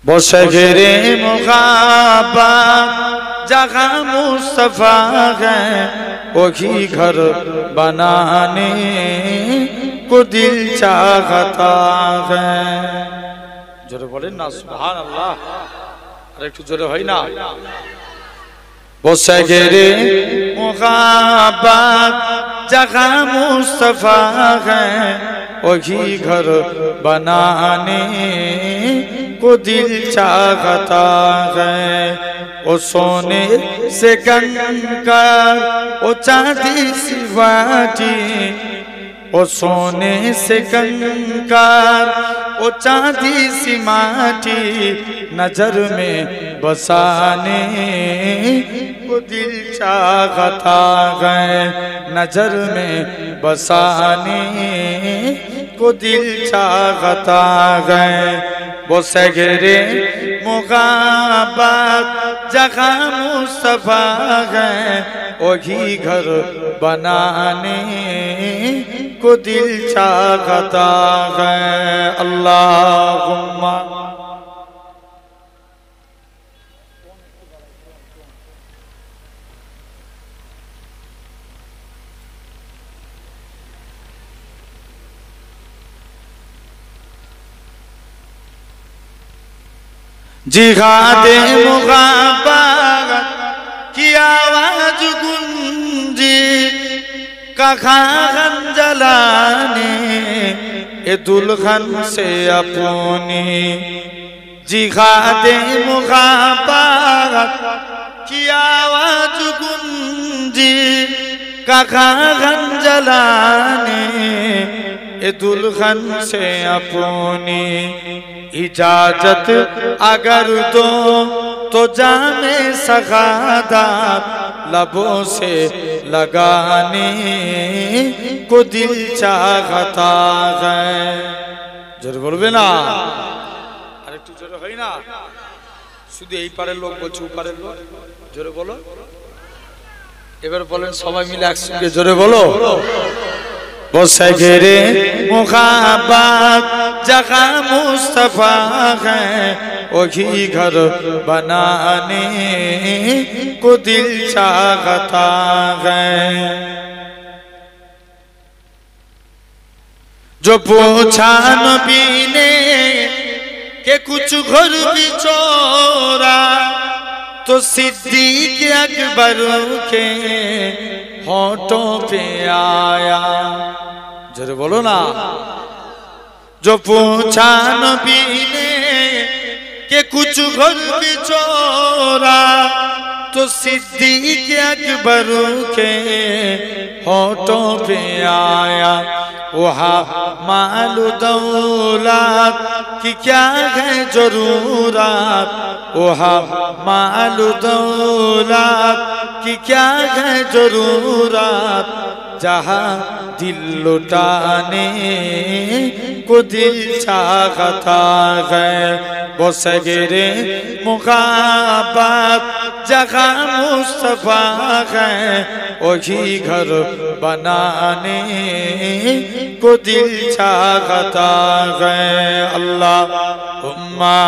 वो शहरे मुग़ाबत जहाँ मुस्तफ़ा है, वही घर बनाने को दिल चाहता है। जोरे बोले ना सुभान अल्लाह, अरे एक जोरे है ना। वो शहरे मुग़ाबत जहाँ मुस्तफ़ा है, वही घर बनाने को दिल चाहता है। वो सोने से कंकर, वो चांदी सी वाटी, वो सोने से कंकर, वो चांदी सी माटी, नजर में बसाने को दिल चाहता है, नजर में बसाने को दिल चाहता है। वो सगरे मुग़ाबत जहाँ मुस्तफ़ा है, वही घर बनाने को दिल चाहता है। अल्लाहुम्मा जिहादे मुग़ाबत की आवाज गूंजी, कहाँ जलाने ए दुल्हन से अपनी। जिहादे मुग़ाबत की आवाज गूंजी, कहाँ जलाने ए दुल्हन से अपनी। इजाजत अगर दो तो जामे सगादत लबों से लगाने को दिल चाहता है। जोर बोलबे ना, अरे तू जोर है ना, শুধু এই পারের লোক বলছে ওপারের লোক। জোরে বলো, এবার বলেন সবাই মিলে একসঙ্গে জোরে বলো। वो सगरे मुग़ाबत जहाँ मुस्तफ़ा है, वही घर बनाने को दिल चाहता है। जो पूछा नबी ने कि कुछ घर भी चोरा, तो सिद्दीक़ अकबर के होठों पे आया। जरा बोलो ना। जो पूछा नबी ने कि कुछ घर भी चोरा, तो सिद्दीक़ अकबर के होठों पे आया। वहाँ मालू दौलत की क्या है जरूरत, वहाँ मालू दौलत की क्या है जरूरत, जहाँ दिल लुटाने को दिल चाहता है। वो सगरे मुग़ाबत जहाँ मुस्तफ़ा है, वही घर बनाने को दिल चाहता है। अल्लाहुम्मा